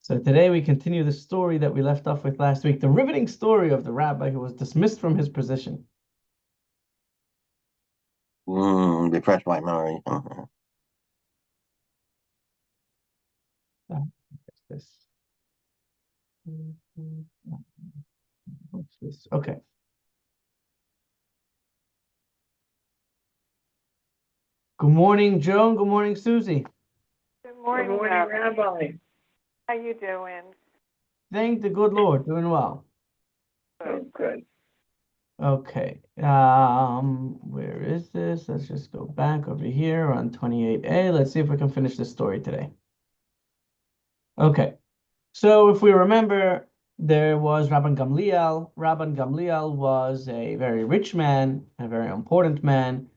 So today we continue the story that we left off with last week, the riveting story of the rabbi who was dismissed from his position. Refresh my memory. This. What's this? Okay. Good morning, Joan. Good morning, Susie. Good morning, Rabbi. How you doing? Thank the good Lord. Doing well. Oh, good. Okay. Where is this? Let's just go back over here on 28a. Let's see if we can finish this story today. Okay. So if we remember, there was Rabban Gamliel. Rabban Gamliel was a very rich man, a very important man,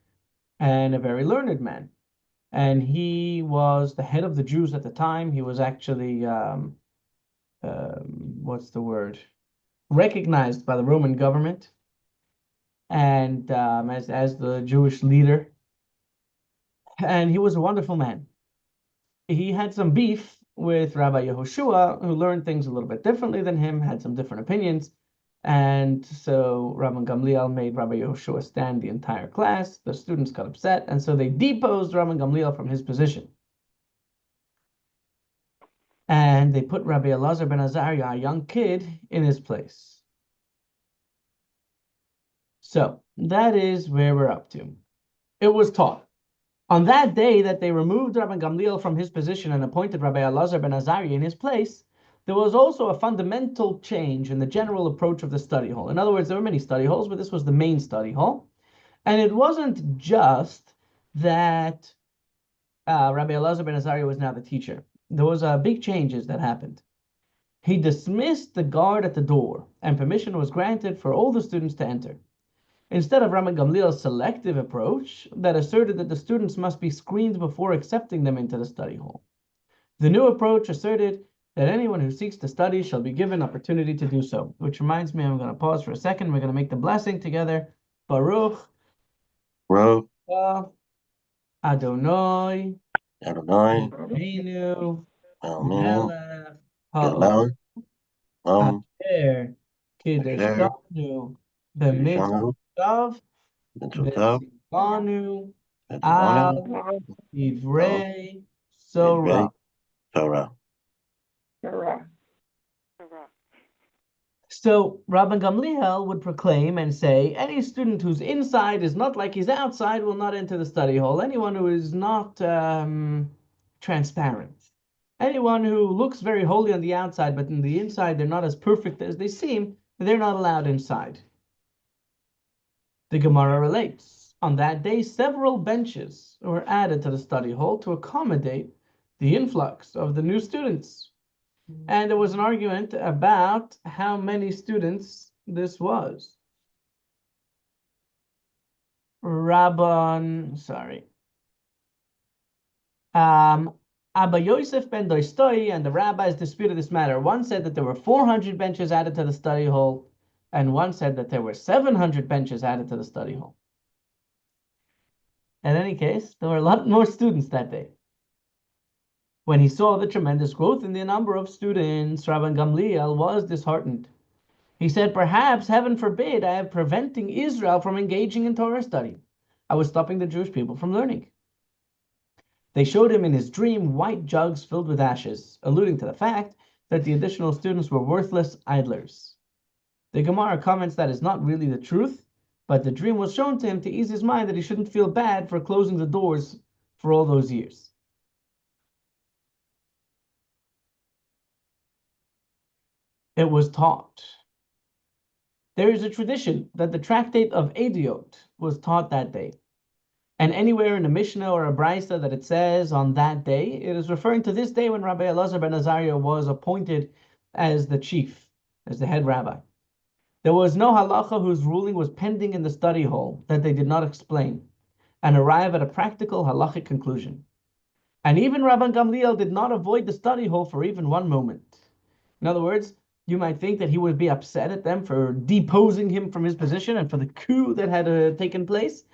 and a very learned man. And he was the head of the Jews at the time. He was actually, what's the word? Recognized by the Roman government and as the Jewish leader. And he was a wonderful man. He had some beef with Rabbi Yehoshua, who learned things a little bit differently than him, had some different opinions. And so Rabban Gamliel made Rabbi Yehoshua stand the entire class. The students got upset, and so they deposed Rabban Gamliel from his position. And they put Rabbi Elazar ben Azariah, a young kid, in his place. So that is where we're up to. It was taught. On that day that they removed Rabban Gamliel from his position and appointed Rabbi Elazar ben Azariah in his place, there was also a fundamental change in the general approach of the study hall. In other words, there were many study halls, but this was the main study hall. And it wasn't just that Rabbi Elazar ben Azariah was now the teacher. There was big changes that happened. He dismissed the guard at the door, and permission was granted for all the students to enter. Instead of Rabban Gamliel's selective approach that asserted that the students must be screened before accepting them into the study hall, the new approach asserted that anyone who seeks to study shall be given opportunity to do so. Which reminds me, I'm going to pause for a second. We're going to make the blessing together. Baruch Adonai Eloheinu Melech Melech Asher Kiddushanu b'mitzvotav v'tzivanu al divrei Torah. So Rabban Gamliel would proclaim and say, any student whose inside is not like his outside will not enter the study hall. Anyone who is not transparent. Anyone who looks very holy on the outside, but in the inside they're not as perfect as they seem, they're not allowed inside. The Gemara relates, on that day, several benches were added to the study hall to accommodate the influx of the new students. And there was an argument about how many students this was. Abba Yosef ben Doistoi and the rabbis disputed this matter. One said that there were 400 benches added to the study hall, and one said that there were 700 benches added to the study hall. In any case, there were a lot more students that day. When he saw the tremendous growth in the number of students, Rabban Gamliel was disheartened. He said, perhaps, heaven forbid, I am preventing Israel from engaging in Torah study. I was stopping the Jewish people from learning. They showed him in his dream white jugs filled with ashes, alluding to the fact that the additional students were worthless idlers. The Gemara comments that is not really the truth, but the dream was shown to him to ease his mind that he shouldn't feel bad for closing the doors for all those years. It was taught. There is a tradition that the tractate of Ediot was taught that day. And anywhere in a Mishnah or a Brisa that it says on that day, it is referring to this day when Rabbi Elazar ben Azariah was appointed as the chief, as the head rabbi. There was no halacha whose ruling was pending in the study hall that they did not explain and arrive at a practical halachic conclusion. And even Rabban Gamliel did not avoid the study hall for even one moment. In other words, you might think that he would be upset at them for deposing him from his position and for the coup that had taken place.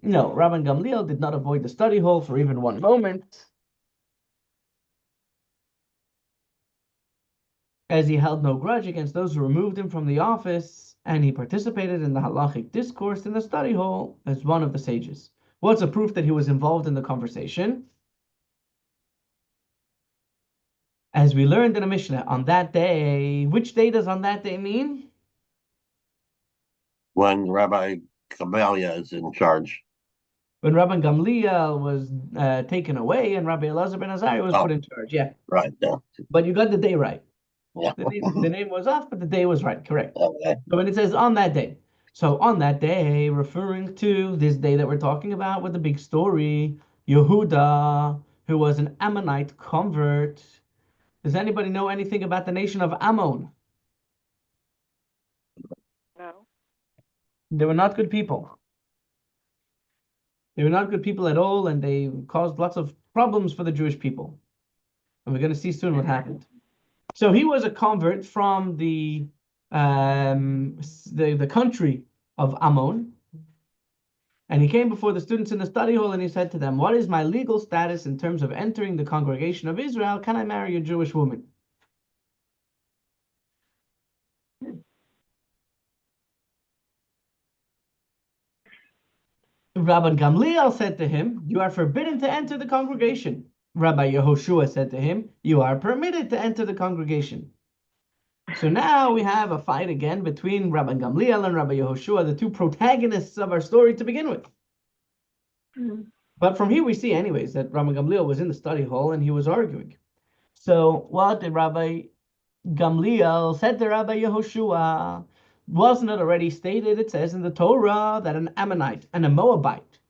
No, Rabban Gamliel did not avoid the study hall for even one moment. as he held no grudge against those who removed him from the office, and he participated in the halachic discourse in the study hall as one of the sages. What's a proof that he was involved in the conversation? As we learned in a Mishnah, on that day, which day does on that day mean? When Rabbi Kabalia is in charge. When Rabban Gamliel was taken away and Rabbi Elazar ben Azariah was put in charge. Yeah. Right, yeah. But you got the day right. Yeah. The name was off, but the day was right. Correct. Okay. So when it says on that day, so on that day, referring to this day that we're talking about with the big story, Yehuda, who was an Ammonite convert. Does anybody know anything about the nation of Ammon? No. They were not good people. They were not good people at all, and they caused lots of problems for the Jewish people. And we're going to see soon what happened. So he was a convert from the country of Ammon, and he came before the students in the study hall and he said to them, "What is my legal status in terms of entering the congregation of Israel? Can I marry a Jewish woman?" Rabban Gamliel said to him, "You are forbidden to enter the congregation." Rabbi Yehoshua said to him, "You are permitted to enter the congregation." So now we have a fight again between Rabban Gamliel and Rabbi Yehoshua, the two protagonists of our story to begin with. But from here we see anyways that Rabban Gamliel was in the study hall and he was arguing. So what did Rabbi Gamliel said to Rabbi Yehoshua? Wasn't it already stated, it says in the Torah, that an Ammonite and a Moabite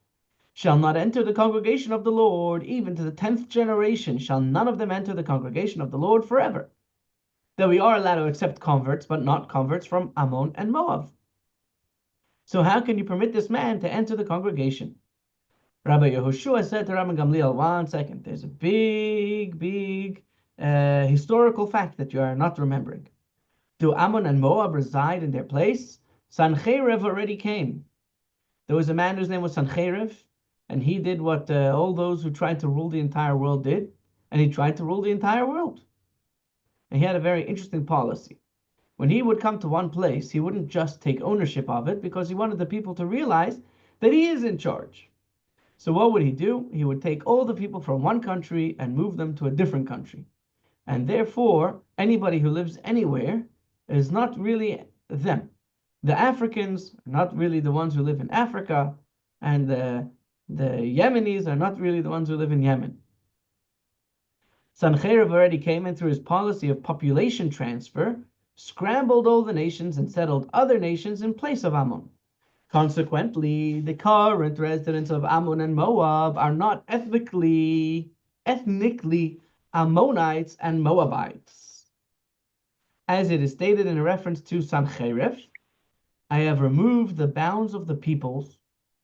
shall not enter the congregation of the Lord, even to the 10th generation shall none of them enter the congregation of the Lord forever. That we are allowed to accept converts, but not converts from Ammon and Moab. So how can you permit this man to enter the congregation? Rabbi Yehoshua said to Rabbi Gamliel, 1 second, there's a big historical fact that you are not remembering. Do Ammon and Moab reside in their place? Sancheriv already came. There was a man whose name was Sancheriv, and he did what all those who tried to rule the entire world did, and he tried to rule the entire world. And he had a very interesting policy. When he would come to one place, he wouldn't just take ownership of it because he wanted the people to realize that he is in charge. So what would he do? He would take all the people from one country and move them to a different country. And therefore, anybody who lives anywhere is not really them. The Africans are not really the ones who live in Africa, and the Yemenis are not really the ones who live in Yemen. Sancheriv already came in through his policy of population transfer, scrambled all the nations and settled other nations in place of Ammon. Consequently, the current residents of Ammon and Moab are not ethnically Ammonites and Moabites. As it is stated in a reference to Sancheriv, I have removed the bounds of the peoples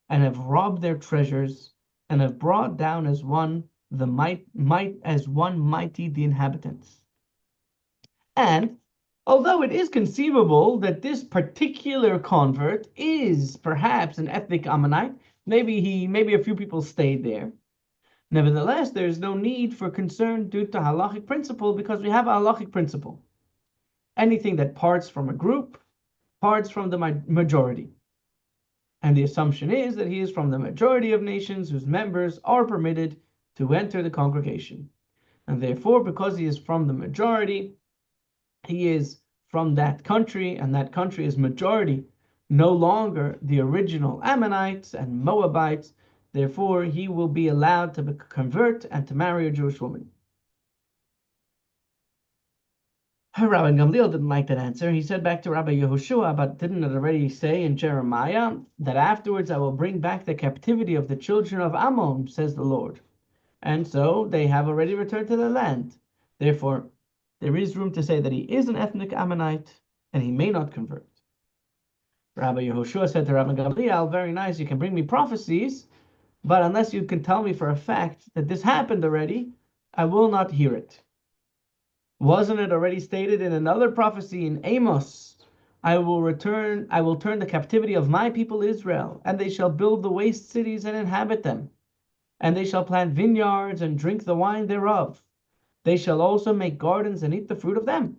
and have robbed their treasures and have brought down as one mighty the inhabitants. And although it is conceivable that this particular convert is perhaps an ethnic Ammonite, maybe a few people stayed there. Nevertheless, there is no need for concern due to halachic principle because we have a halachic principle. Anything that parts from a group parts from the majority. And the assumption is that he is from the majority of nations whose members are permitted to enter the congregation. And therefore, because he is from the majority, he is from that country, and that country is majority, no longer the original Ammonites and Moabites. Therefore, he will be allowed to convert and to marry a Jewish woman. Rabbi Gamliel didn't like that answer. He said back to Rabbi Yehoshua, but didn't it already say in Jeremiah that afterwards I will bring back the captivity of the children of Ammon, says the Lord. And so they have already returned to their land. Therefore, there is room to say that he is an ethnic Ammonite and he may not convert. Rabbi Yehoshua said to Rabbi Gamliel, very nice, you can bring me prophecies, but unless you can tell me for a fact that this happened already, I will not hear it. Wasn't it already stated in another prophecy in Amos? I will turn the captivity of my people Israel, and they shall build the waste cities and inhabit them. And they shall plant vineyards and drink the wine thereof. They shall also make gardens and eat the fruit of them.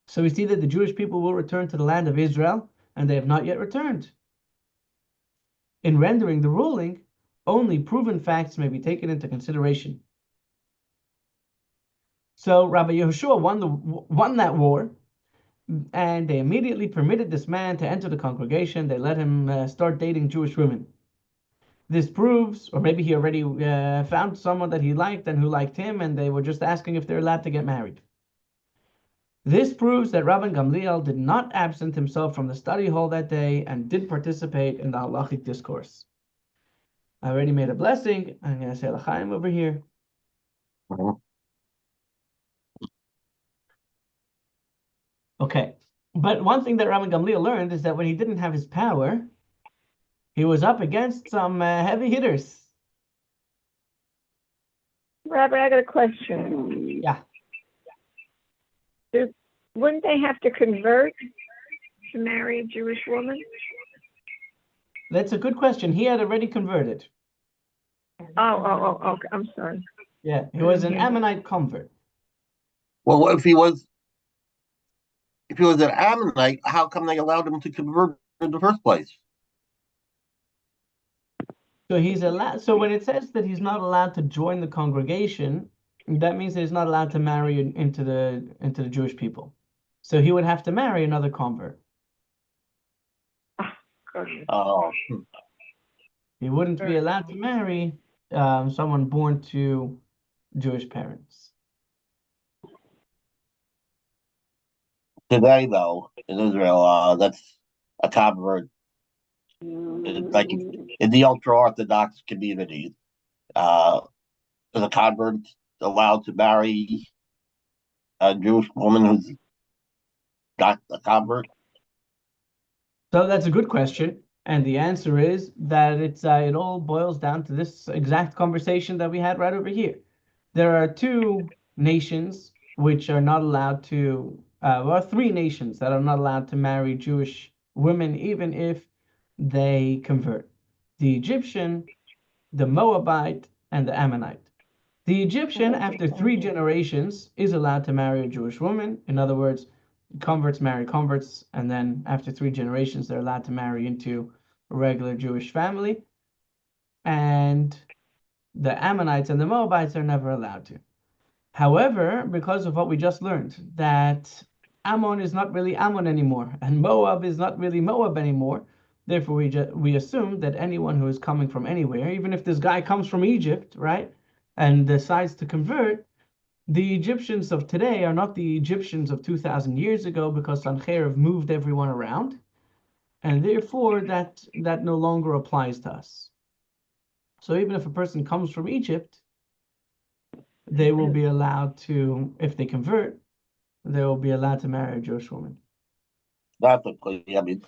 So we see that the Jewish people will return to the land of Israel, and they have not yet returned. In rendering the ruling, only proven facts may be taken into consideration. So Rabbi Yehoshua won that war, and they immediately permitted this man to enter the congregation. They let him start dating Jewish women. This proves, or maybe he already found someone that he liked and who liked him, and they were just asking if they're allowed to get married. This proves that Rabban Gamliel did not absent himself from the study hall that day and did participate in the halachic discourse. I already made a blessing. I'm going to say l'chaim over here. Mhm. Okay. But one thing that Rabban Gamliel learned is that when he didn't have his power, he was up against some heavy hitters. Rabbi, I got a question. Yeah. Wouldn't they have to convert to marry a Jewish woman? That's a good question. He had already converted. Okay. I'm sorry. Yeah, he was an Ammonite convert. Well, if he was an Ammonite, how come they allowed him to convert in the first place? So he's allowed. So when it says that he's not allowed to join the congregation, that means that he's not allowed to marry into the Jewish people. So he would have to marry another convert. Oh, He wouldn't be allowed to marry someone born to Jewish parents. today though in Israel, that's a convert. Like in the ultra Orthodox community, uh, is a convert allowed to marry a Jewish woman who's not a convert? So that's a good question. And the answer is that it all boils down to this exact conversation that we had right over here. There are two nations which are not allowed to, well, three nations that are not allowed to marry Jewish women, even if they convert: the Egyptian, the Moabite, and the Ammonite. The Egyptian, after 3 generations, is allowed to marry a Jewish woman. In other words, converts marry converts, and then after 3 generations, they're allowed to marry into a regular Jewish family. And the Ammonites and the Moabites are never allowed to. However, because of what we just learned, that Ammon is not really Ammon anymore, and Moab is not really Moab anymore, therefore we assume that anyone who is coming from anywhere, even if this guy comes from Egypt, right, and decides to convert, the Egyptians of today are not the Egyptians of 2,000 years ago, because Sancherib moved everyone around, and therefore that no longer applies to us. So even if a person comes from Egypt, they will be allowed to, if they convert, they will be allowed to marry a Jewish woman. Definitely. I mean,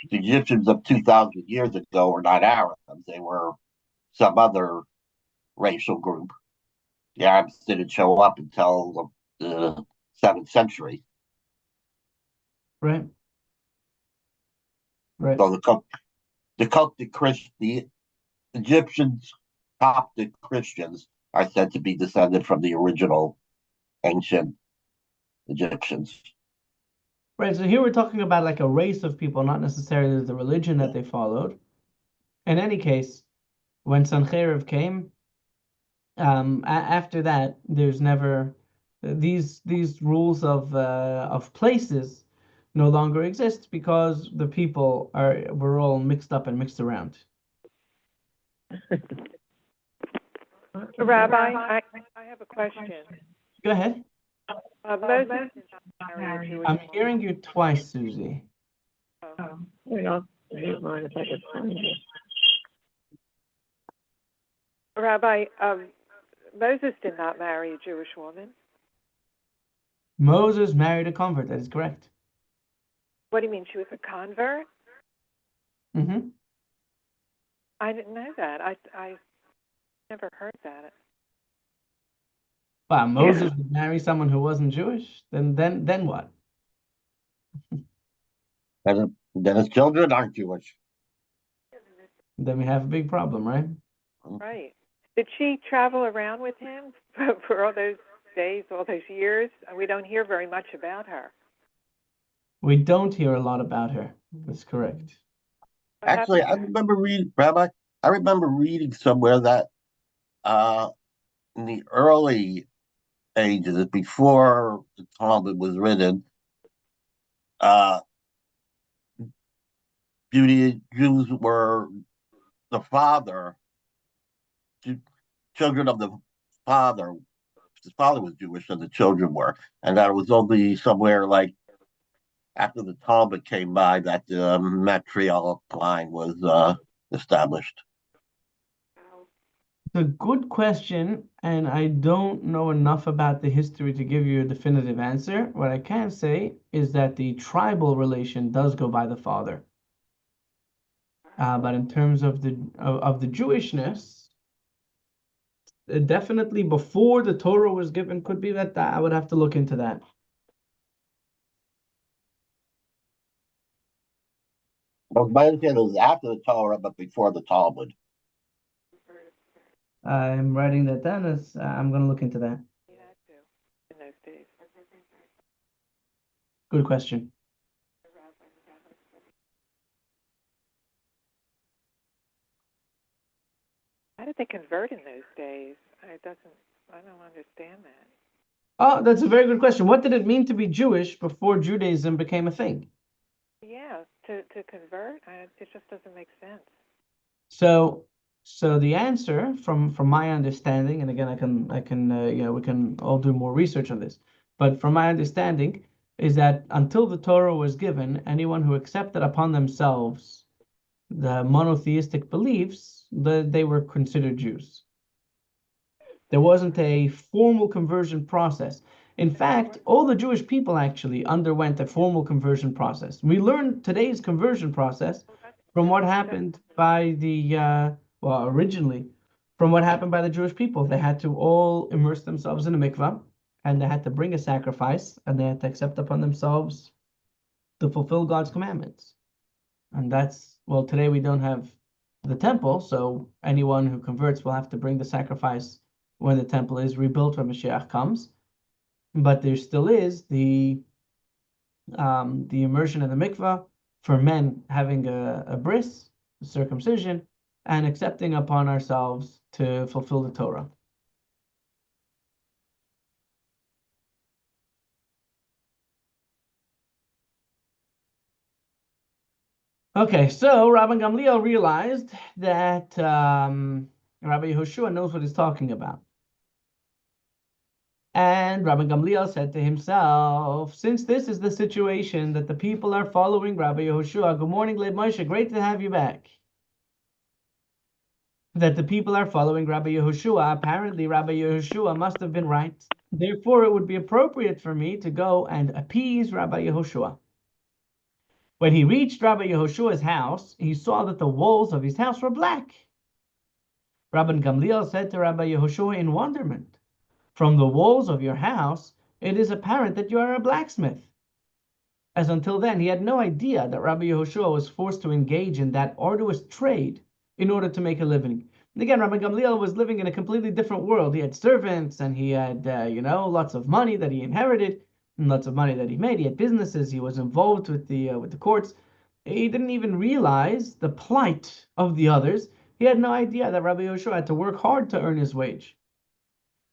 the Egyptians of 2,000 years ago were not Arabs. They were some other racial group. The Arabs didn't show up until the 7th century. Right. Right. So the Egyptians, Coptic Christians, are said to be descended from the original ancient Egyptians. Right. So here we're talking about like a race of people, not necessarily the religion that they followed. In any case, when Sancherib came, after that, there's never these rules of places no longer exist, because the people were all mixed up and mixed around. Rabbi, I have a question. Go ahead. Moses did not marry a Jewish I'm woman. hearing you twice, Susie. Mind if I could find it. Rabbi, Moses did not marry a Jewish woman. Moses married a convert. That is correct. What do you mean? She was a convert? Mm-hmm. I didn't know that. I never heard that. Wow, Moses would marry someone who wasn't Jewish? Then what? Then his children aren't Jewish. Then we have a big problem, right? Right. Did she travel around with him for all those days, all those years? We don't hear very much about her. We don't hear a lot about her. That's correct. What Actually, happened I to her? remember reading, Rabbi, I remember reading somewhere that uh, in the early ages, before the Talmud was written, uh, Jews were the father, children of the father. His father was Jewish, and the children were, and that it was only somewhere like after the Talmud came by that the matriarchal line was established. It's a good question, and I don't know enough about the history to give you a definitive answer. What I can say is that the tribal relation does go by the father. But in terms of the Jewishness, definitely before the Torah was given, could be that I would have to look into that. Well, my understanding was after the Torah, but before the Talmud. I'm writing that down as I'm going to look into that. You had to in those days. Good question. How did they convert in those days? I don't understand that. Oh, that's a very good question. What did it mean to be Jewish before Judaism became a thing? Yeah, to convert, it just doesn't make sense. So, so the answer from my understanding, and again, we can all do more research on this. But from my understanding, is that until the Torah was given, anyone who accepted upon themselves the monotheistic beliefs, they were considered Jews. There wasn't a formal conversion process. In fact, all the Jewish people actually underwent a formal conversion process. We learned today's conversion process from what happened by originally, from what happened by the Jewish people. They had to all immerse themselves in a mikvah, and they had to bring a sacrifice, and they had to accept upon themselves to fulfill God's commandments. And well, today we don't have the temple, so anyone who converts will have to bring the sacrifice when the temple is rebuilt when Mashiach comes. But there still is the immersion in the mikvah for men having a bris, circumcision, and accepting upon ourselves to fulfill the Torah. Okay, so Rabban Gamliel realized that Rabbi Yehoshua knows what he's talking about. And Rabbi Gamliel said to himself, since this is the situation that the people are following Rabbi Yehoshua, good morning, Leib Moshe, great to have you back. That the people are following Rabbi Yehoshua, apparently Rabbi Yehoshua must have been right. Therefore, it would be appropriate for me to go and appease Rabbi Yehoshua. When he reached Rabbi Yehoshua's house, he saw that the walls of his house were black. Rabban Gamliel said to Rabbi Yehoshua in wonderment, from the walls of your house, it is apparent that you are a blacksmith. As until then, he had no idea that Rabbi Yehoshua was forced to engage in that arduous trade in order to make a living. And again, Rabbi Gamliel was living in a completely different world. He had servants, and he had, lots of money that he inherited, and lots of money that he made. He had businesses. He was involved with the courts. He didn't even realize the plight of the others. He had no idea that Rabbi Yehoshua had to work hard to earn his wage.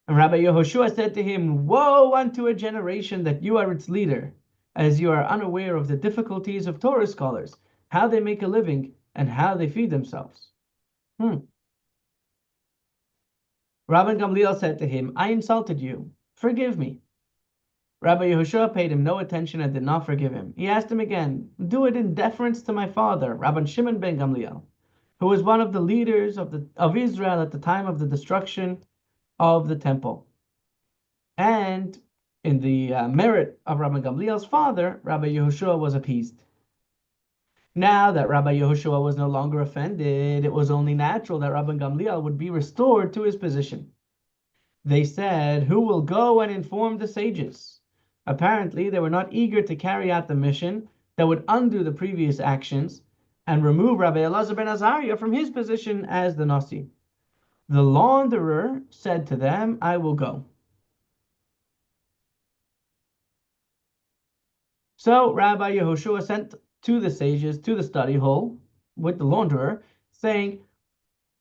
And Rabbi Yehoshua said to him, woe unto a generation that you are its leader, as you are unaware of the difficulties of Torah scholars, how they make a living, and how they feed themselves. Rabban Gamliel said to him, I insulted you. Forgive me. Rabbi Yehoshua paid him no attention and did not forgive him. He asked him again, do it in deference to my father, Rabban Shimon ben Gamliel, who was one of the leaders of Israel at the time of the destruction of the temple. And in the merit of Rabbi Gamliel's father, Rabbi Yehoshua was appeased. Now that Rabbi Yehoshua was no longer offended, it was only natural that Rabbi Gamliel would be restored to his position. They said, who will go and inform the sages? Apparently, they were not eager to carry out the mission that would undo the previous actions and remove Rabbi Elazar ben Azariah from his position as the Nasi. The launderer said to them, I will go. So Rabbi Yehoshua sent to the sages to the study hall with the launderer, saying,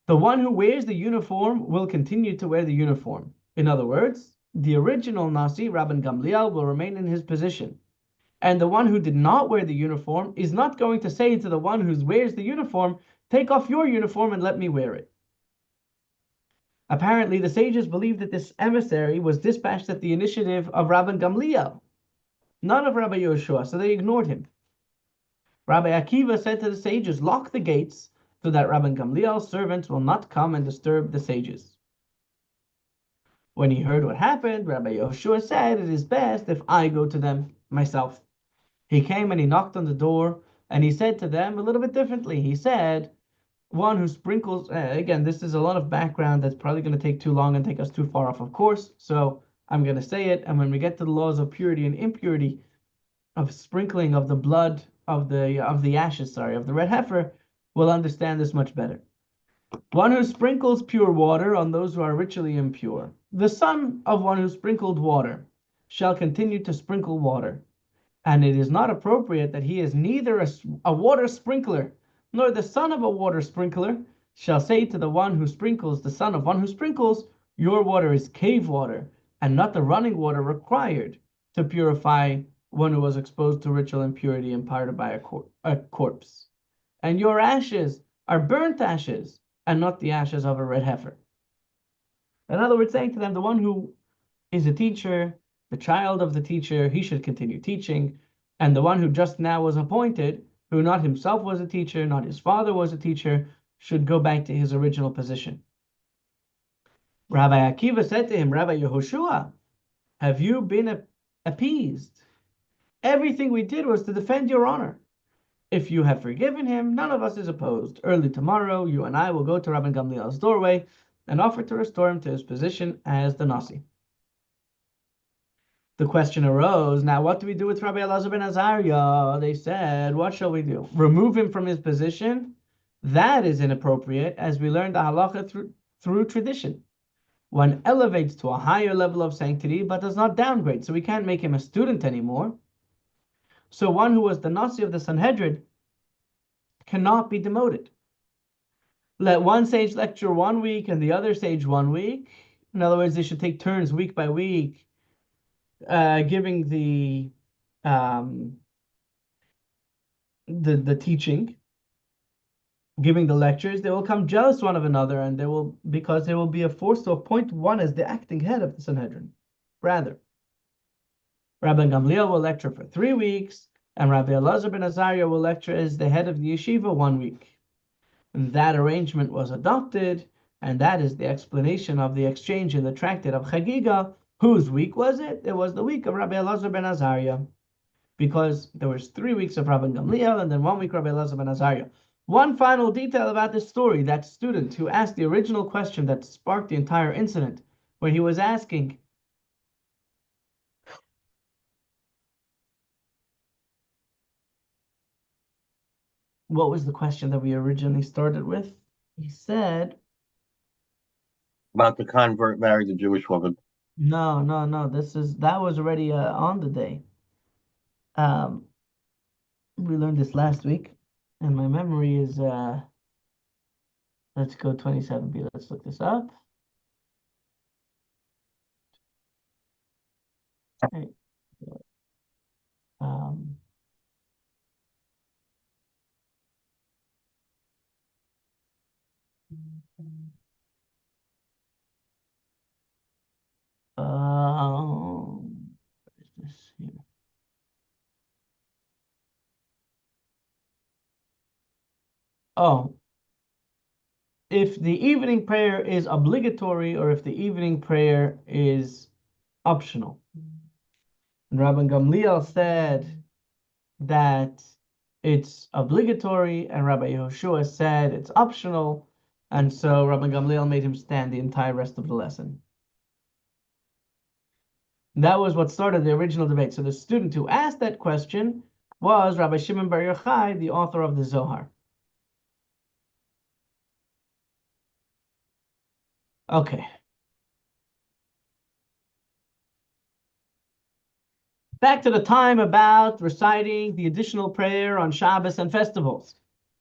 the one who wears the uniform will continue to wear the uniform. In other words, the original Nasi, Rabban Gamliel, will remain in his position. And the one who did not wear the uniform is not going to say to the one who wears the uniform, take off your uniform and let me wear it. Apparently, the sages believed that this emissary was dispatched at the initiative of Rabban Gamliel, none of Rabbi Yehoshua, so they ignored him. Rabbi Akiva said to the sages, lock the gates so that Rabban Gamliel's servants will not come and disturb the sages. When he heard what happened, Rabbi Yehoshua said, it is best if I go to them myself. He came and he knocked on the door, and he said to them a little bit differently. He said, one who sprinkles, again, this is a lot of background that's probably going to take too long and take us too far off of course, so I'm going to say it, and when we get to the laws of purity and impurity, of sprinkling of the blood of the ashes, of the red heifer, we'll understand this much better. One who sprinkles pure water on those who are ritually impure. The son of one who sprinkled water shall continue to sprinkle water, and it is not appropriate that he is neither a water sprinkler nor the son of a water sprinkler shall say to the one who sprinkles, the son of one who sprinkles, your water is cave water and not the running water required to purify one who was exposed to ritual impurity imparted by a corpse. And your ashes are burnt ashes and not the ashes of a red heifer. In other words, saying to them, the one who is a teacher, the child of the teacher, he should continue teaching. And the one who just now was appointed, who not himself was a teacher, not his father was a teacher, should go back to his original position. Rabbi Akiva said to him, Rabbi Yehoshua, have you been appeased? Everything we did was to defend your honor. If you have forgiven him, none of us is opposed. Early tomorrow, you and I will go to Rabban Gamliel's doorway and offer to restore him to his position as the Nasi. The question arose, now what do we do with Rabbi Elazar ben Azariah? They said, what shall we do? Remove him from his position? That is inappropriate, as we learned the halacha through tradition. One elevates to a higher level of sanctity, but does not downgrade, so we can't make him a student anymore. So one who was the Nasi of the Sanhedrin cannot be demoted. Let one sage lecture 1 week and the other sage 1 week. In other words, they should take turns week by week, giving the teaching, giving the lectures. They will come jealous one of another, and because they will be a force to appoint one as the acting head of the Sanhedrin. Rather, Rabbi Gamliel will lecture for 3 weeks, and Rabbi Elazar ben Azariah will lecture as the head of the yeshiva 1 week. And that arrangement was adopted, and that is the explanation of the exchange in the tractate of Chagiga. Whose week was it? It was the week of Rabbi Elazar ben Azariah, because there was 3 weeks of Rabbi Gamliel and then 1 week Rabbi Elazar ben Azariah. One final detail about this story: that student who asked the original question that sparked the entire incident, where he was asking, what was the question that we originally started with? He said, About the convert married a Jewish woman. no. That was already on the day. We learned this last week, and my memory is let's go 27b. Let's look this up. Okay. Um, what is this here? Oh, if the evening prayer is obligatory or if the evening prayer is optional. And Rabban Gamliel said that it's obligatory, and Rabbi Yehoshua said it's optional, and so Rabban Gamliel made him stand the entire rest of the lesson. That was what started the original debate. So the student who asked that question was Rabbi Shimon Bar Yochai, the author of the Zohar. Okay. Back to the time about reciting the additional prayer on Shabbos and festivals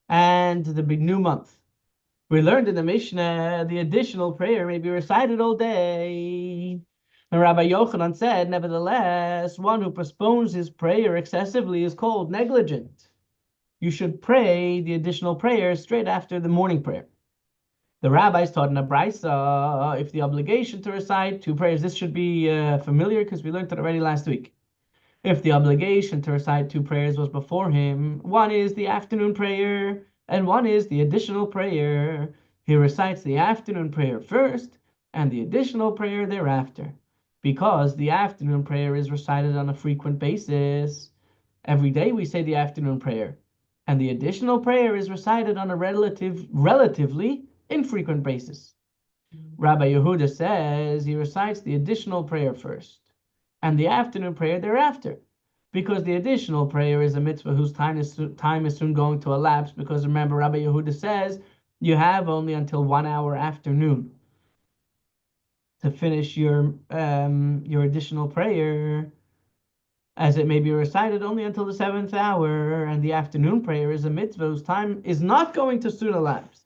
and the big new month. We learned in the Mishnah the additional prayer may be recited all day. And Rabbi Yochanan said, nevertheless, one who postpones his prayer excessively is called negligent. You should pray the additional prayer straight after the morning prayer. The rabbis taught in a brisa, if the obligation to recite two prayers, this should be familiar because we learned it already last week. If the obligation to recite two prayers was before him, one is the afternoon prayer and one is the additional prayer. He recites the afternoon prayer first and the additional prayer thereafter, because the afternoon prayer is recited on a frequent basis. Every day we say the afternoon prayer, and the additional prayer is recited on a relatively infrequent basis. Rabbi Yehuda says he recites the additional prayer first and the afternoon prayer thereafter, because the additional prayer is a mitzvah whose time is soon going to elapse, because remember, Rabbi Yehuda says you have only until 1 hour afternoon to finish your additional prayer, as it may be recited only until the 7th hour, and the afternoon prayer is a mitzvah whose time is not going to soon elapse,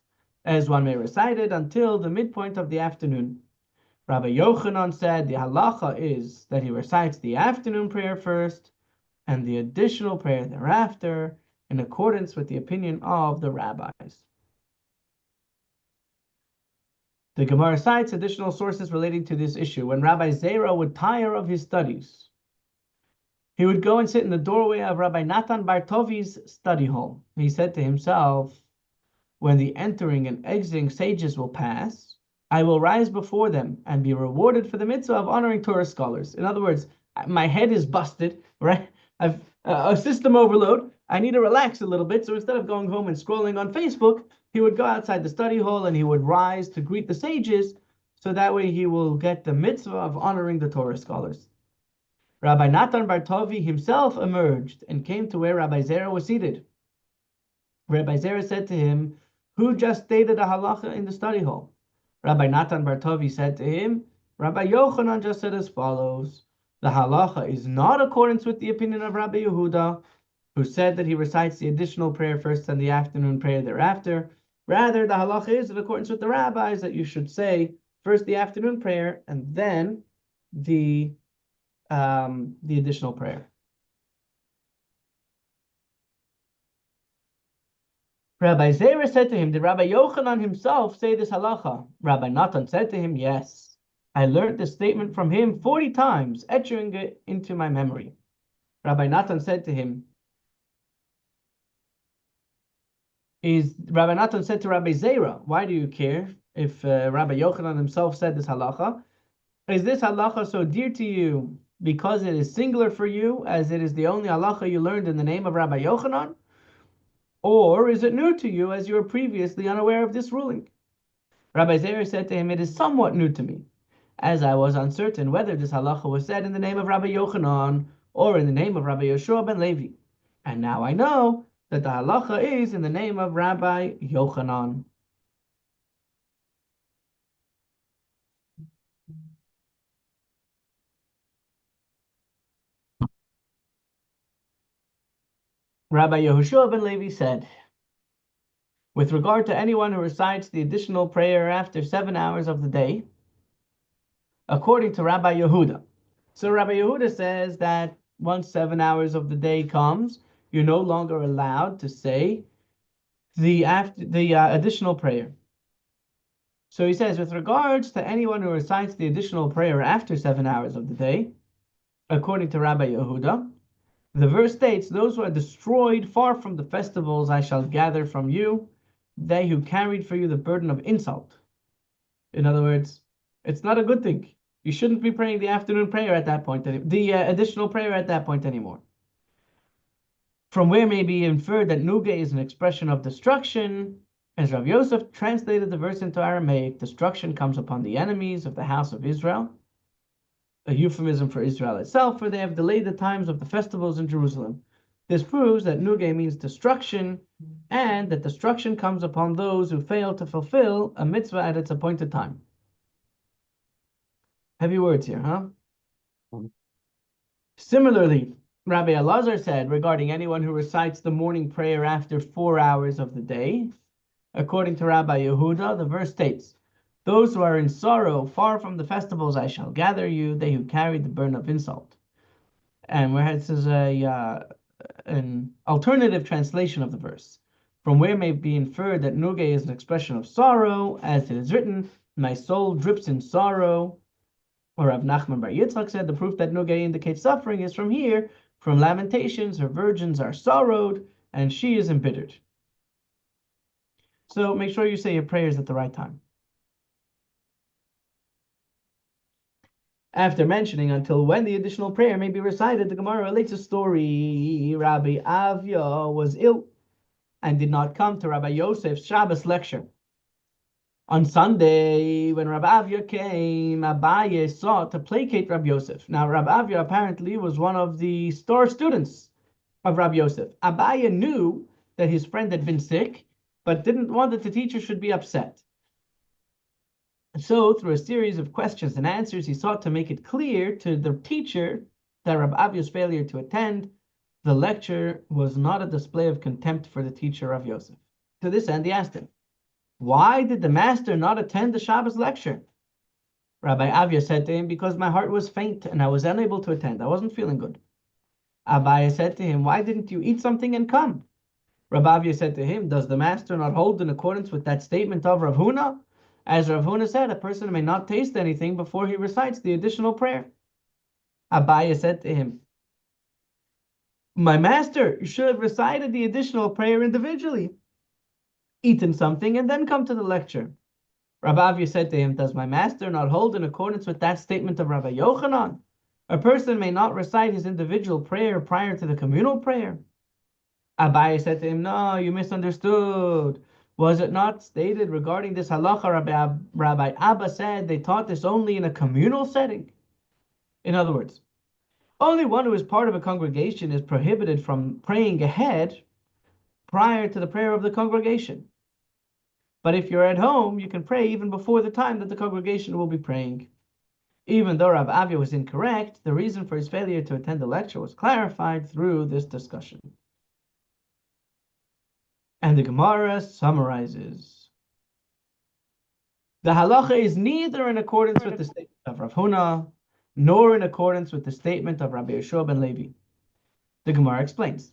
as one may recite it until the midpoint of the afternoon. Rabbi Yochanan said the halacha is that he recites the afternoon prayer first and the additional prayer thereafter, in accordance with the opinion of the rabbis. The Gemara cites additional sources relating to this issue. When Rabbi Zera would tire of his studies, he would go and sit in the doorway of Rabbi Natan Bartovi's study hall. He said to himself, when the entering and exiting sages will pass, I will rise before them and be rewarded for the mitzvah of honoring Torah scholars. In other words, my head is busted, right? I've a system overload. I need to relax a little bit. So instead of going home and scrolling on Facebook, he would go outside the study hall and he would rise to greet the sages. So that way he will get the mitzvah of honoring the Torah scholars. Rabbi Natan Bartovi himself emerged and came to where Rabbi Zera was seated. Rabbi Zera said to him, who just stated a halacha in the study hall? Rabbi Natan Bartovi said to him, Rabbi Yochanan just said as follows, the halacha is not accordance with the opinion of Rabbi Yehuda, who said that he recites the additional prayer first and the afternoon prayer thereafter. Rather, the halacha is in accordance with the rabbis that you should say first the afternoon prayer and then the additional prayer. Rabbi Zera said to him, did Rabbi Yochanan himself say this halacha? Rabbi Natan said to him, yes. I learned this statement from him 40 times, etching it into my memory. Rabbi Natan said to him, Rabbi Natan said to Rabbi Zera, why do you care if Rabbi Yochanan himself said this halacha? Is this halacha so dear to you because it is singular for you, as it is the only halacha you learned in the name of Rabbi Yochanan? Or is it new to you, as you were previously unaware of this ruling? Rabbi Zera said to him, it is somewhat new to me, as I was uncertain whether this halacha was said in the name of Rabbi Yochanan or in the name of Rabbi Yeshua ben Levi. And now I know that the halacha is in the name of Rabbi Yochanan. Rabbi Yehoshua ben Levi said, with regard to anyone who recites the additional prayer after 7 hours of the day, according to Rabbi Yehuda. So Rabbi Yehuda says that once 7 hours of the day comes, you're no longer allowed to say the additional prayer. So he says, with regards to anyone who recites the additional prayer after 7 hours of the day, according to Rabbi Yehuda, the verse states, those who are destroyed far from the festivals I shall gather from you, they who carried for you the burden of insult. In other words, it's not a good thing. You shouldn't be praying the afternoon prayer at that point, the additional prayer at that point anymore. From where may be inferred that Nuge is an expression of destruction, as Rav Yosef translated the verse into Aramaic, destruction comes upon the enemies of the house of Israel, a euphemism for Israel itself, for they have delayed the times of the festivals in Jerusalem. This proves that Nuge means destruction, and that destruction comes upon those who fail to fulfill a mitzvah at its appointed time. Heavy words here, huh? Similarly, Rabbi Elazar said regarding anyone who recites the morning prayer after 4 hours of the day, according to Rabbi Yehuda, the verse states, "Those who are in sorrow, far from the festivals, I shall gather you, they who carry the burden of insult." And where it says an alternative translation of the verse, from where may be inferred that Nuge is an expression of sorrow, as it is written, "My soul drips in sorrow." Or Rav Nachman Bar Yitzchak said the proof that Nuge indicates suffering is from here, from Lamentations, her virgins are sorrowed, and she is embittered. So make sure you say your prayers at the right time. After mentioning until when the additional prayer may be recited, the Gemara relates a story. Rabbi Avya was ill and did not come to Rabbi Yosef's Shabbos lecture. On Sunday, when Rabbi Avya came, Abaye sought to placate Rabbi Yosef. Now, Rabbi Avya apparently was one of the star students of Rabbi Yosef. Abaye knew that his friend had been sick, but didn't want that the teacher should be upset. So, through a series of questions and answers, he sought to make it clear to the teacher that Rabbi Avya's failure to attend the lecture was not a display of contempt for the teacher of Yosef. To this end, he asked him, "Why did the master not attend the Shabbos lecture?" Rabbi Avya said to him, "Because my heart was faint and I was unable to attend. I wasn't feeling good." Abaye said to him, "Why didn't you eat something and come?" Rabbi Avya said to him, "Does the master not hold in accordance with that statement of Rav Huna? As Rav Huna said, a person may not taste anything before he recites the additional prayer." Abaye said to him, "My master, you should have recited the additional prayer individually, eaten something, and then come to the lecture." Rabbi Avya said to him, "Does my master not hold in accordance with that statement of Rabbi Yochanan? A person may not recite his individual prayer prior to the communal prayer." Abaye said to him, "No, you misunderstood. Was it not stated regarding this halacha, Rabbi Abba said they taught this only in a communal setting?" In other words, only one who is part of a congregation is prohibited from praying ahead prior to the prayer of the congregation. But if you're at home, you can pray even before the time that the congregation will be praying. Even though Rabbi Avya was incorrect, the reason for his failure to attend the lecture was clarified through this discussion. And the Gemara summarizes. The halacha is neither in accordance with the statement of Rav Huna, nor in accordance with the statement of Rabbi Yeshua ben Levi. The Gemara explains.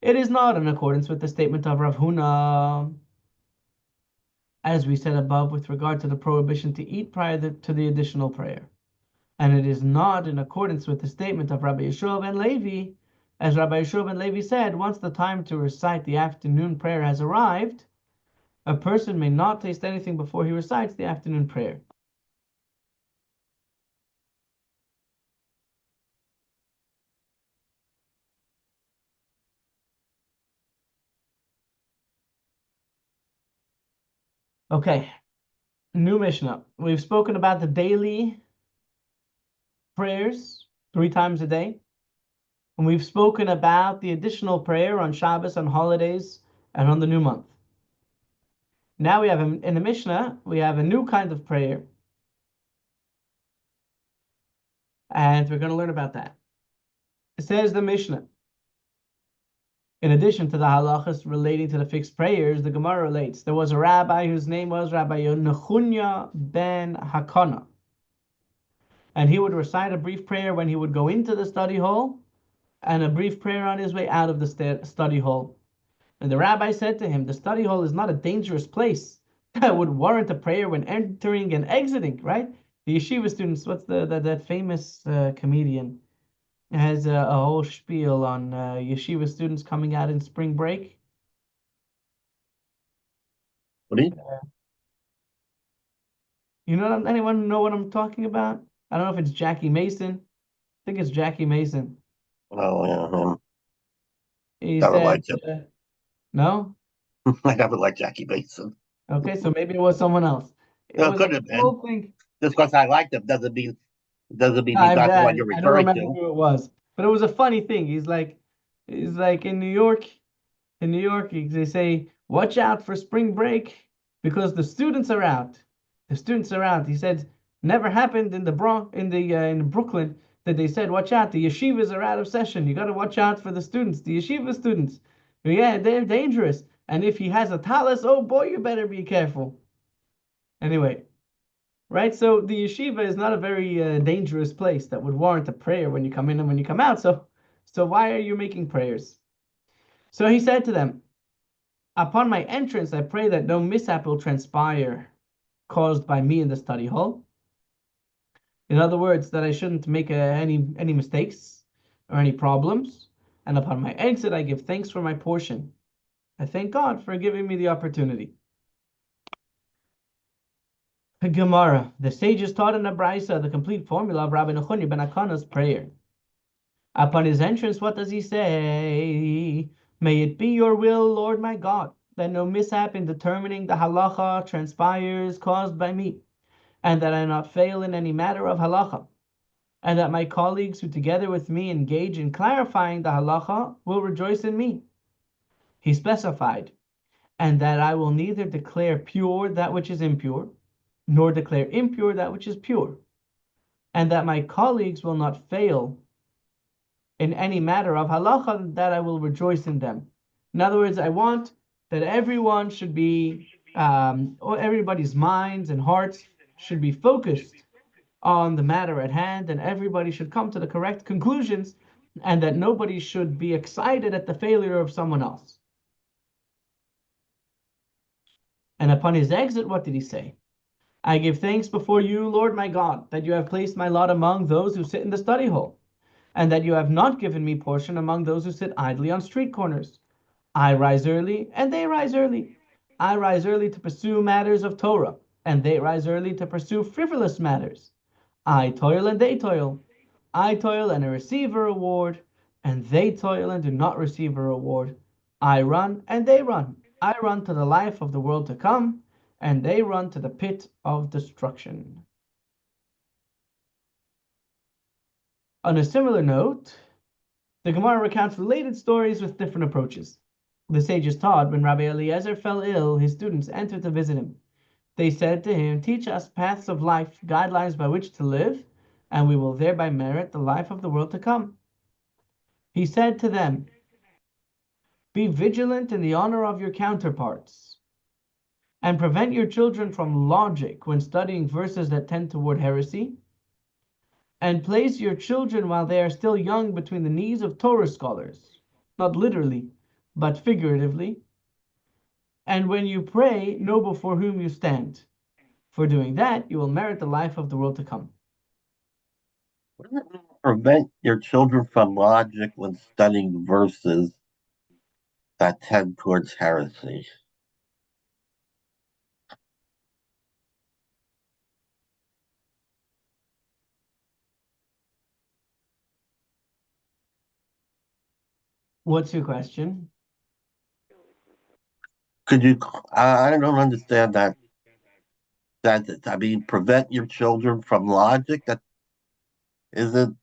It is not in accordance with the statement of Rav Huna, as we said above with regard to the prohibition to eat prior to the additional prayer. And it is not in accordance with the statement of Rabbi Yeshua ben Levi, as Rabbi Yeshua ben Levi said, once the time to recite the afternoon prayer has arrived, a person may not taste anything before he recites the afternoon prayer. Okay, new Mishnah. We've spoken about the daily prayers 3 times a day. And we've spoken about the additional prayer on Shabbos, on holidays, and on the new month. Now we have, in the Mishnah, we have a new kind of prayer. And we're going to learn about that. It says the Mishnah, in addition to the halachas relating to the fixed prayers, the Gemara relates, there was a rabbi whose name was Rabbi Nechunya ben Hakana. And he would recite a brief prayer when he would go into the study hall, and a brief prayer on his way out of the study hall. And the rabbi said to him, the study hall is not a dangerous place that would warrant a prayer when entering and exiting, right? The yeshiva students, what's that famous comedian? Has a whole spiel on yeshiva students coming out in spring break. What do you? You know, anyone know what I'm talking about? I don't know if it's Jackie Mason. I think it's Jackie Mason. Oh, yeah. He Never said, liked him. No? I never liked Jackie Mason. Okay, so maybe it was someone else. It No, it was could like have a been. whole thing. Just because I liked him doesn't mean he's I not the one bet you're I don't referring remember to. who it was, but it was a funny thing. He's like in New York. In New York, they say, "Watch out for spring break because the students are out." The students are out. He said, "Never happened in the Bronx, in Brooklyn, that they said, watch out, the yeshivas are out of session. You got to watch out for the students, the yeshiva students. Yeah, they're dangerous. And if he has a talus, oh boy, you better be careful. Anyway, right? So the yeshiva is not a very dangerous place that would warrant a prayer when you come in and when you come out. So why are you making prayers? So he said to them, upon my entrance, I pray that no mishap will transpire caused by me in the study hall. In other words, that I shouldn't make any mistakes or any problems. And upon my exit, I give thanks for my portion. I thank God for giving me the opportunity. Gemara. The sages taught in the Brisa the complete formula of Rabbi Nechoni ben Akana's prayer. Upon his entrance, what does he say? May it be your will, Lord my God, that no mishap in determining the halacha transpires caused by me, and that I not fail in any matter of halacha, and that my colleagues who together with me engage in clarifying the halacha will rejoice in me. He specified, and that I will neither declare pure that which is impure, nor declare impure that which is pure, and that my colleagues will not fail in any matter of halacha, that I will rejoice in them. In other words, I want that everyone should be, or everybody's minds and hearts should be focused on the matter at hand, and everybody should come to the correct conclusions, and that nobody should be excited at the failure of someone else. And upon his exit, what did he say? I give thanks before you, Lord my God, that you have placed my lot among those who sit in the study hall, and that you have not given me portion among those who sit idly on street corners. I rise early, and they rise early. I rise early to pursue matters of Torah, and they rise early to pursue frivolous matters. I toil and they toil. I toil and I receive a reward, and they toil and do not receive a reward. I run and they run. I run to the life of the world to come, and they run to the pit of destruction. On a similar note, the Gemara recounts related stories with different approaches. The sages taught when Rabbi Eliezer fell ill, his students entered to visit him. They said to him, teach us paths of life, guidelines by which to live, and we will thereby merit the life of the world to come. He said to them, be vigilant in the honor of your counterparts, and prevent your children from logic when studying verses that tend toward heresy, and place your children while they are still young between the knees of Torah scholars, not literally, but figuratively. And when you pray, know before whom you stand. For doing that, you will merit the life of the world to come. Prevent your children from logic when studying verses that tend towards heresy. What's your question? Could you? I don't understand that. I mean, prevent your children from logic. That isn't.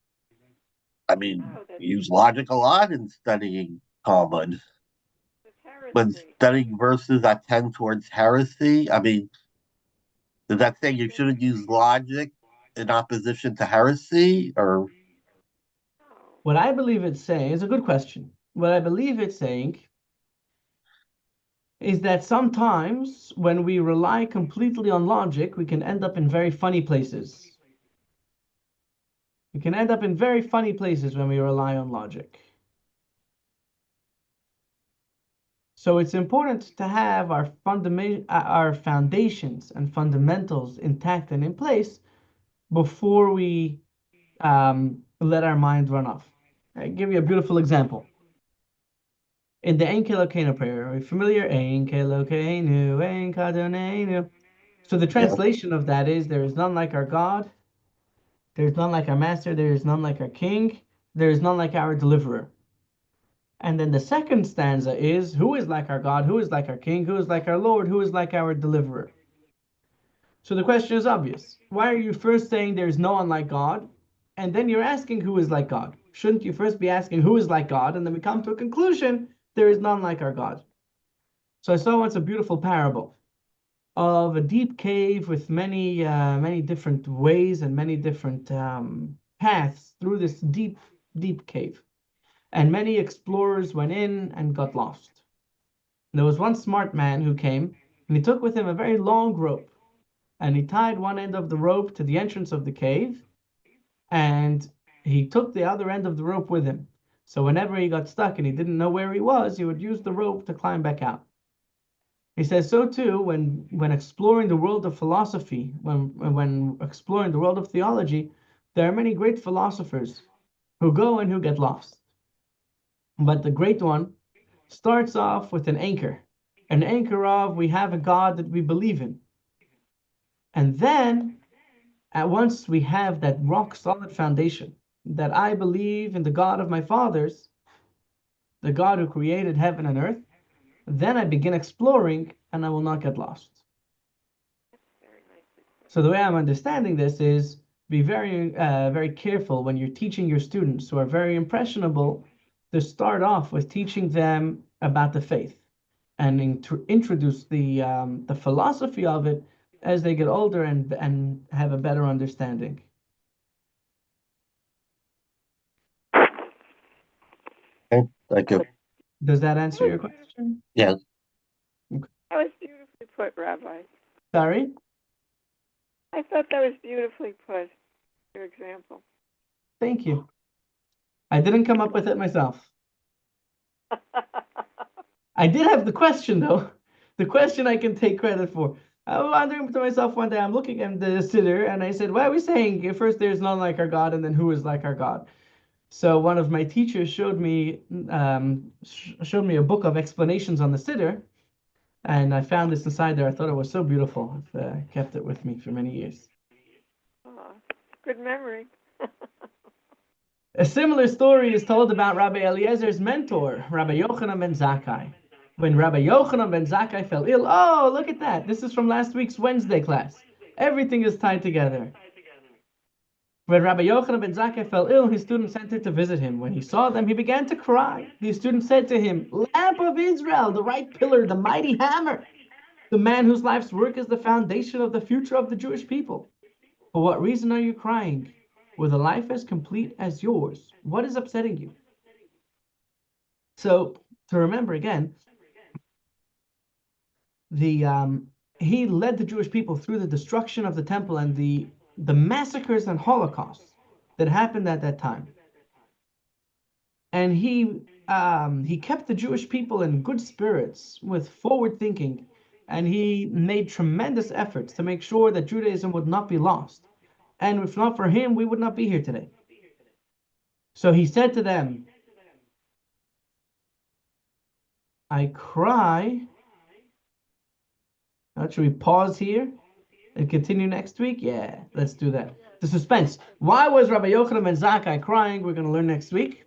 I mean, Oh, that's use logic a lot in studying Talmud. When heresy. studying verses that tend towards heresy, I mean, does that say you shouldn't use logic in opposition to heresy, or Oh, What I believe it's saying is a good question. What I believe it's saying is that sometimes when we rely completely on logic, we can end up in very funny places. We can end up in very funny places when we rely on logic. So it's important to have our foundations and fundamentals intact and in place before we let our mind run off. I'll give you a beautiful example. In the Ein Kelokeinu prayer, are you familiar? Ein Kelokeinu, Ein Kadonenu. So the yeah? translation of that is, there is none like our God, there is none like our Master, there is none like our King, there is none like our Deliverer. And then the second stanza is, who is like our God, who is like our King, who is like our Lord, who is like our Deliverer? So the question is obvious. Why are you first saying there is no one like God, and then you're asking who is like God? Shouldn't you first be asking who is like God, and then we come to a conclusion, there is none like our God? So I saw once a beautiful parable of a deep cave with many different ways and many different paths through this deep, deep cave. And many explorers went in and got lost. There was one smart man who came, and he took with him a very long rope, and he tied one end of the rope to the entrance of the cave, and he took the other end of the rope with him. So whenever he got stuck and he didn't know where he was, he would use the rope to climb back out. He says so too when exploring the world of philosophy, when exploring the world of theology, there are many great philosophers who go and who get lost. But the great one starts off with an anchor of we have a God that we believe in. And then at once we have that rock solid foundation that I believe in the God of my fathers, the God who created heaven and earth. Then I begin exploring and I will not get lost. So the way I'm understanding this is be very careful when you're teaching your students who are very impressionable to start off with teaching them about the faith and introduce the philosophy of it as they get older and have a better understanding. Okay, thank you. Does that answer your question? Yes. That was beautifully put, Rabbi. Sorry? I thought that was beautifully put, your example. Thank you. I didn't come up with it myself. I did have the question, though. The question I can take credit for. I was wondering to myself one day, I'm looking at the siddur, and I said, why are we saying first there's none like our God, and then who is like our God? So one of my teachers showed me a book of explanations on the siddur, and I found this inside there. I thought it was so beautiful. I've kept it with me for many years. Oh, good memory. A similar story is told about Rabbi Eliezer's mentor, Rabbi Yochanan ben Zakkai. When Rabbi Yochanan ben Zakkai fell ill, oh, look at that. This is from last week's Wednesday class. Everything is tied together. When Rabbi Yochanan ben Zakkai fell ill, his students sent to visit him. When he saw them, he began to cry. The students said to him, Lamp of Israel, the right pillar, the mighty hammer, the man whose life's work is the foundation of the future of the Jewish people. For what reason are you crying? With a life as complete as yours, what is upsetting you? So to remember again, he led the Jewish people through the destruction of the temple and the massacres and holocausts that happened at that time. And he kept the Jewish people in good spirits with forward thinking, and he made tremendous efforts to make sure that Judaism would not be lost. And if not for him, we would not be here today. So he said to them, I cry. Now, should we pause here and continue next week? Yeah, let's do that. The suspense. Why was Rabbi Yochanan ben Zakkai crying? We're going to learn next week.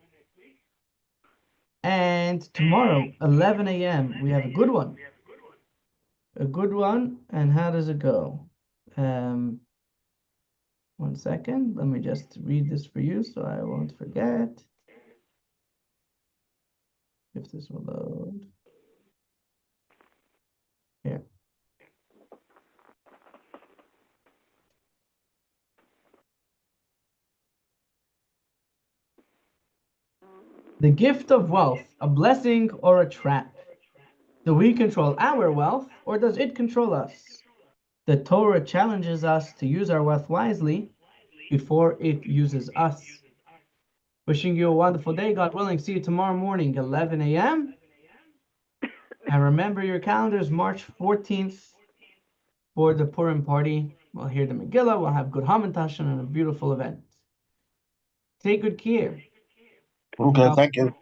And tomorrow, 11 a.m., we have a good one. A good one. And how does it go? 1 second. Let me just read this for you so I won't forget. If this will load. Here. The gift of wealth, a blessing or a trap? Do we control our wealth or does it control us? The Torah challenges us to use our wealth wisely before it uses us. Wishing you a wonderful day. God willing, see you tomorrow morning, 11 a.m. And remember your calendars, March 14th for the Purim party. We'll hear the Megillah. We'll have good Hamantash and a beautiful event. Take good care. Okay, thank you.